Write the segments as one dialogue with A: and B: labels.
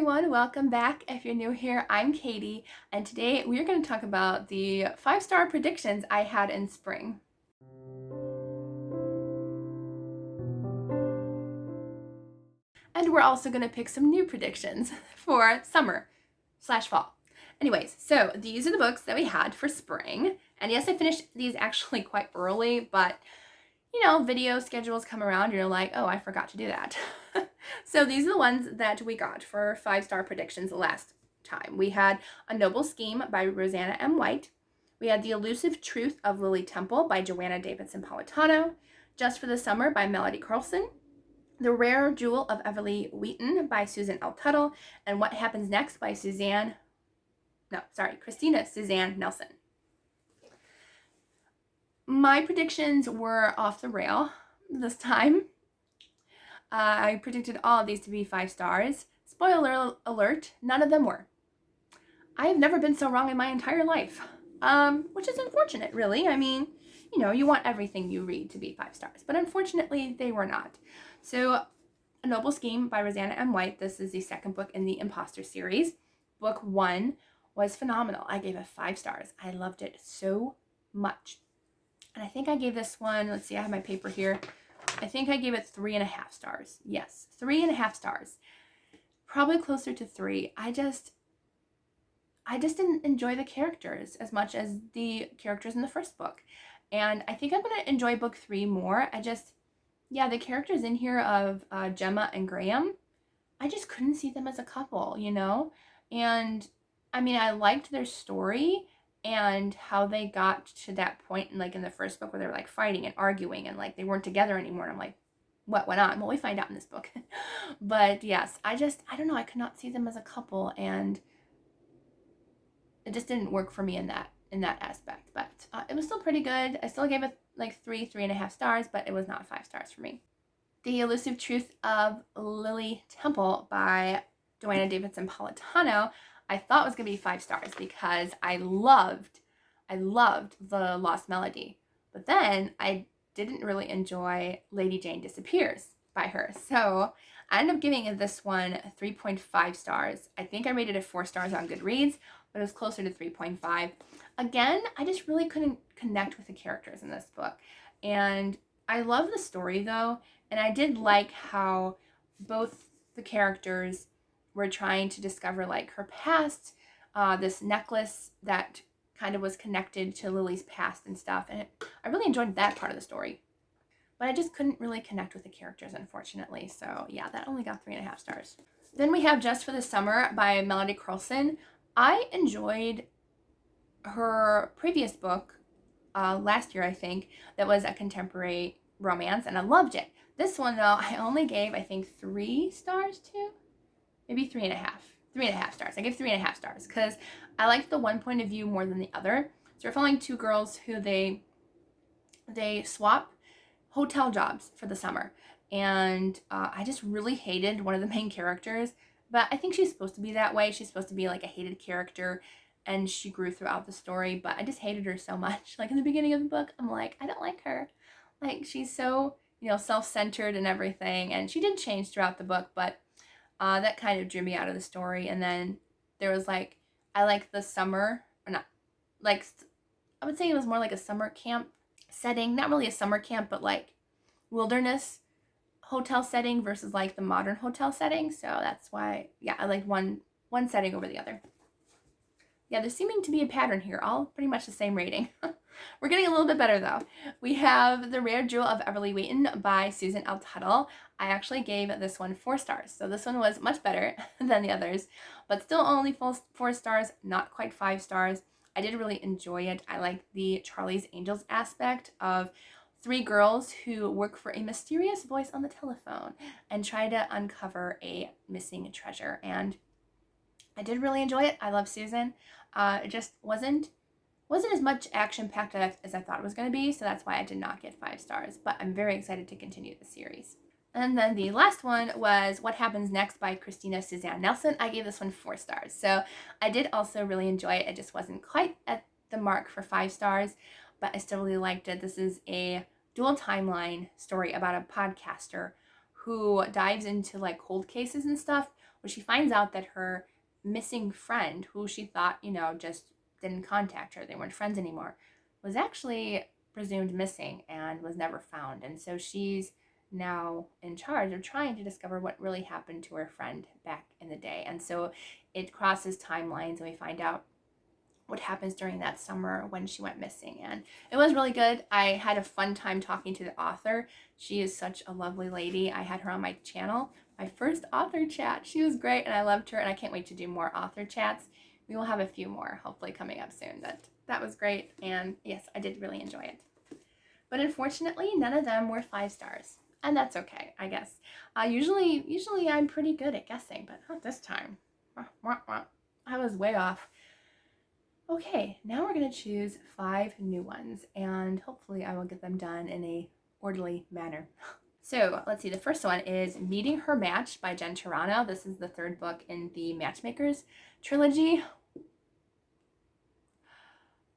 A: everyone, welcome back. If you're new here, I'm Katie, and today we're going to talk about the 5-star predictions I had in spring. And we're also going to pick some new predictions for summer/fall. Anyways, so these are the books that we had for spring. And yes, I finished these actually quite early, but video schedules come around and you're like, oh, I forgot to do that. So these are the ones that we got for 5-star predictions last time. We had A Noble Scheme by Rosanna M. White. We had The Elusive Truth of Lily Temple by Joanna Davidson Politano. Just for the Summer by Melody Carlson. The Rare Jewel of Everly Wheaton by Susan L. Tuttle. And What Happens Next by Christina Suzanne Nelson. My predictions were off the rail this time. I predicted all of these to be 5 stars. Spoiler alert, none of them were. I have never been so wrong in my entire life, which is unfortunate, really. I mean, you want everything you read to be 5 stars, but unfortunately, they were not. So, A Noble Scheme by Rosanna M. White. This is the second book in the Imposter series. Book 1 was phenomenal. I gave it 5 stars. I loved it so much. And I think I gave this one, let's see, I have my paper here. I think I gave it 3.5 stars. Yes, 3.5 stars. Probably closer to 3. I just didn't enjoy the characters as much as the characters in the first book. And I think I'm going to enjoy book 3 more. The characters in here of Gemma and Graham, I just couldn't see them as a couple, And I mean, I liked their story and how they got to that point in the first book where they were fighting and arguing and they weren't together anymore. And I'm like, what went on? Well, we find out in this book. But yes, I don't know. I could not see them as a couple, and it just didn't work for me in that aspect. But it was still pretty good. I still gave it 3.5 stars, but it was not 5 stars for me. The Elusive Truth of Lily Temple by Joanna Davidson Politano, I thought was going to be 5 stars because I loved The Lost Melody. But then I didn't really enjoy Lady Jane Disappears by her. So I ended up giving this one 3.5 stars. I think I rated it 4 stars on Goodreads, but it was closer to 3.5. Again, I just really couldn't connect with the characters in this book. And I love the story though, and I did like how both the characters were trying to discover her past, this necklace that kind of was connected to Lily's past and stuff. And I really enjoyed that part of the story. But I just couldn't really connect with the characters, unfortunately. So yeah, that only got 3.5 stars. Then we have Just for the Summer by Melody Carlson. I enjoyed her previous book last year, I think, that was a contemporary romance, and I loved it. This one, though, I only gave, I think, 3 stars to. Maybe 3.5. 3.5 stars. I gave 3.5 stars because I liked the one point of view more than the other. So we're following 2 girls who they swap hotel jobs for the summer. And I just really hated one of the main characters. But I think she's supposed to be that way. She's supposed to be a hated character. And she grew throughout the story. But I just hated her so much. In the beginning of the book, I'm like, I don't like her. She's so, self-centered and everything. And she did change throughout the book. But that kind of drew me out of the story. And then there was I like the summer, or not, I would say it was more like a summer camp setting. Not really a summer camp, but wilderness hotel setting versus the modern hotel setting. So that's why, yeah, I liked one setting over the other. Yeah, there's seeming to be a pattern here. All pretty much the same rating. We're getting a little bit better, though. We have The Rare Jewel of Everly Wheaton by Susan L. Tuttle. I actually gave this one 4 stars. So this one was much better than the others, but still only 4 stars, not quite 5 stars. I did really enjoy it. I like the Charlie's Angels aspect of 3 girls who work for a mysterious voice on the telephone and try to uncover a missing treasure. And I did really enjoy it. I love Susan. It just wasn't as much action-packed as I thought it was going to be, so that's why I did not get 5 stars. But I'm very excited to continue the series. And then the last one was What Happens Next by Christina Suzanne Nelson. I gave this one 4 stars. So I did also really enjoy it. It just wasn't quite at the mark for 5 stars, but I still really liked it. This is a dual timeline story about a podcaster who dives into cold cases and stuff where she finds out that her missing friend, who she thought, just didn't contact her, they weren't friends anymore, was actually presumed missing and was never found. And so she's now in charge of trying to discover what really happened to her friend back in the day. And so it crosses timelines, and we find out what happens during that summer when she went missing. And it was really good. I had a fun time talking to the author. She is such a lovely lady. I had her on my channel, my first author chat. She was great, and I loved her, and I can't wait to do more author chats. We will have a few more hopefully coming up soon. But that was great, and yes, I did really enjoy it. But unfortunately, none of them were 5 stars, and that's okay, I guess. Usually I'm pretty good at guessing, but not this time. I was way off. Okay, now we're going to choose 5 new ones, and hopefully I will get them done in a orderly manner. So let's see, the first one is Meeting Her Match by Jen Turano. This is the 3rd book in the Matchmakers trilogy.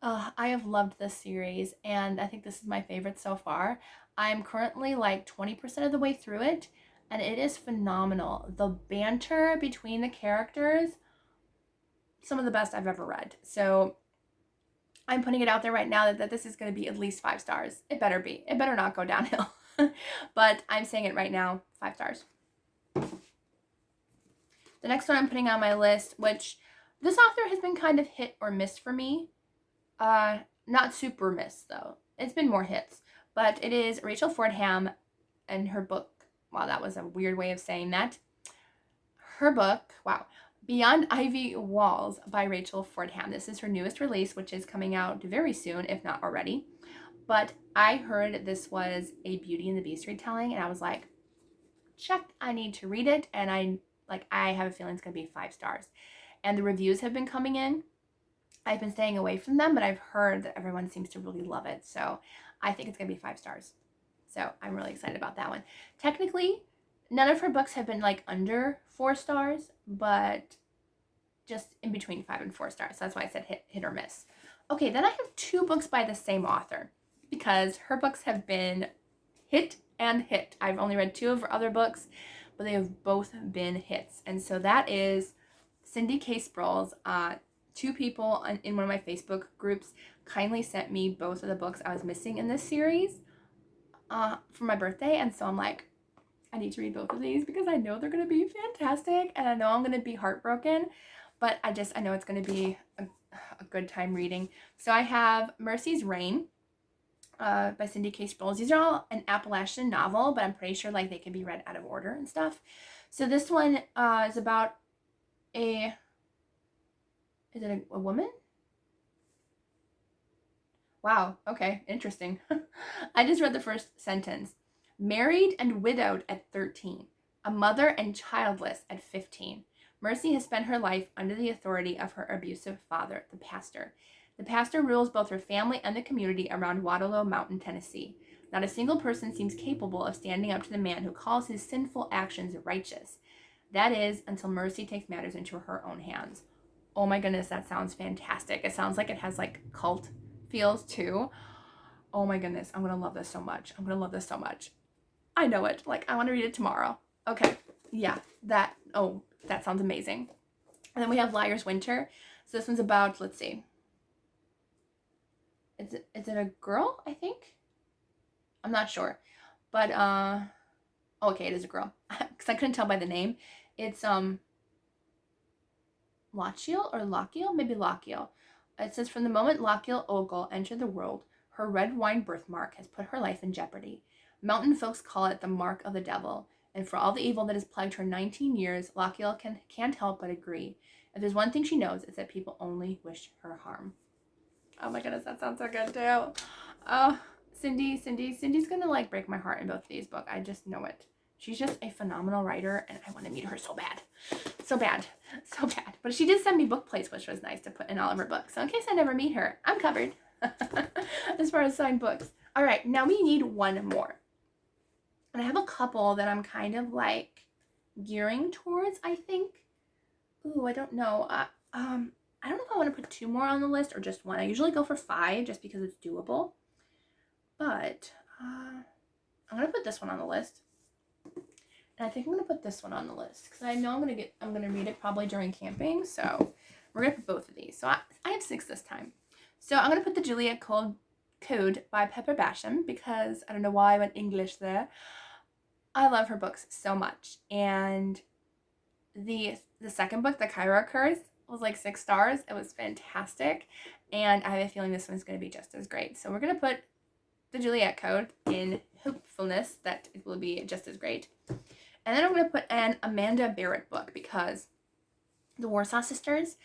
A: I have loved this series, and I think this is my favorite so far. I'm currently like 20% of the way through it, and it is phenomenal. The banter between the characters, some of the best I've ever read. So I'm putting it out there right now that this is going to be at least 5 stars. It better be. It better not go downhill. But I'm saying it right now, 5 stars. The next one I'm putting on my list, which this author has been kind of hit or miss for me. Not super miss though. It's been more hits. But it is Rachel Fordham and her book. Wow, that was a weird way of saying that. Her book, wow. Beyond Ivy Walls by Rachel Fordham. This is her newest release, which is coming out very soon, if not already. But I heard this was a Beauty and the Beast retelling, and I was like, check, I need to read it. And I have a feeling it's going to be 5 stars. And the reviews have been coming in. I've been staying away from them, but I've heard that everyone seems to really love it. So I think it's going to be 5 stars. So I'm really excited about that one. Technically, none of her books have been like under 4 stars, but just in between 5 and 4 stars. So that's why I said hit or miss. Okay, then I have 2 books by the same author because her books have been hit and hit. I've only read 2 of her other books, but they have both been hits. And so that is Cindy K. Sproul's 2 people in one of my Facebook groups kindly sent me both of the books I was missing in this series for my birthday. And so I'm like, I need to read both of these because I know they're going to be fantastic, and I know I'm going to be heartbroken, but I know it's going to be a good time reading. So I have Mercy's Reign by Cindy K. Sproul. These are all an Appalachian novel, but I'm pretty sure like they can be read out of order and stuff. So this one is about is it a woman? Wow, okay, interesting. I just read the first sentence. Married and widowed at 13, a mother and childless at 15. Mercy has spent her life under the authority of her abusive father, the pastor. The pastor rules both her family and the community around Waterloo Mountain, Tennessee. Not a single person seems capable of standing up to the man who calls his sinful actions righteous. That is, until Mercy takes matters into her own hands. Oh my goodness, that sounds fantastic. It sounds like it has like cult feels too. Oh my goodness, I'm gonna love this so much. I'm gonna love this so much. I know it. Like, I want to read it tomorrow. Okay. Yeah, that sounds amazing. And then we have Liar's Winter. So this one's about, let's see. Is it a girl, I think? I'm not sure. But, okay, it is a girl. Because I couldn't tell by the name. It's, Lochiel or Lochiel? Maybe Lochiel. It says, from the moment Lochiel Ogle entered the world, her red wine birthmark has put her life in jeopardy. Mountain folks call it the mark of the devil, and for all the evil that has plagued her 19 years, Lochiel can't help but agree. If there's one thing she knows, it's that people only wish her harm. Oh my goodness, that sounds so good too. Oh, Cindy's gonna like break my heart in both of these books. I just know it. She's just a phenomenal writer, and I want to meet her so bad. So bad. So bad. But she did send me book plates, which was nice to put in all of her books. So in case I never meet her, I'm covered as far as signed books. All right, now we need one more. And I have a couple that I'm kind of like gearing towards, I think. Ooh, I don't know. I don't know if I want to put 2 more on the list or just 1. I usually go for 5 just because it's doable. But I'm going to put this one on the list. And I think I'm going to put this one on the list because I know I'm going to read it probably during camping. So we're going to put both of these. So I have 6 this time. So I'm going to put the Juliet Code by Paperbacks because I don't know why I went English there. I love her books so much. And the second book, The Cairo Curse, was like 6 stars. It was fantastic. And I have a feeling this one's going to be just as great. So we're going to put the Juliet Code in hopefulness that it will be just as great. And then I'm going to put an Amanda Barrett book because The Warsaw Sisters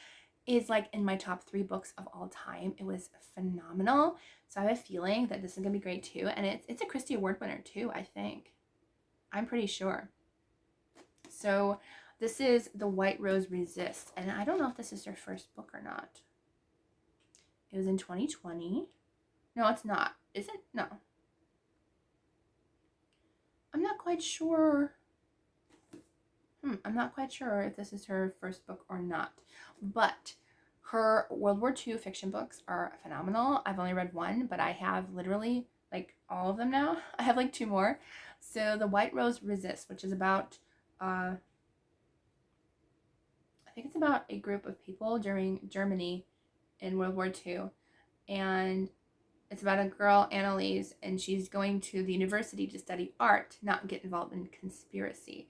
A: is like in my top 3 books of all time. It was phenomenal. So I have a feeling that this is going to be great too. And it's a Christie Award winner too, I think. I'm pretty sure. So this is The White Rose Resists. And I don't know if this is her first book or not. It was in 2020. No, it's not. Is it? No. I'm not quite sure. I'm not quite sure if this is her first book or not. But her World War II fiction books are phenomenal. I've only read one, but I have literally like all of them now. I have like 2 more. So The White Rose Resists, which is about, I think it's about a group of people during Germany in World War II. And it's about a girl, Annalise, and she's going to the university to study art, not get involved in conspiracy.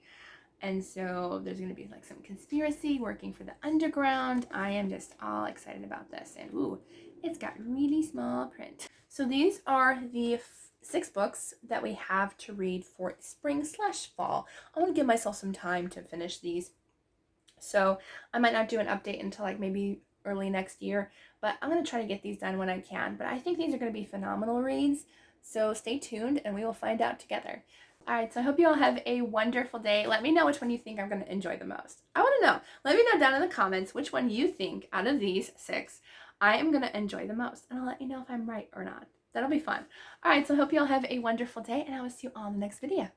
A: And so there's going to be like some conspiracy working for the underground. I am just all excited about this. And ooh, it's got really small print. So these are the 6 books that we have to read for spring/fall. I want to give myself some time to finish these. So I might not do an update until like maybe early next year, but I'm going to try to get these done when I can. But I think these are going to be phenomenal reads. So stay tuned and we will find out together. All right, so I hope you all have a wonderful day. Let me know which one you think I'm going to enjoy the most. I want to know. Let me know down in the comments which one you think out of these 6 I am going to enjoy the most. And I'll let you know if I'm right or not. That'll be fun. All right, so I hope you all have a wonderful day, and I will see you all in the next video.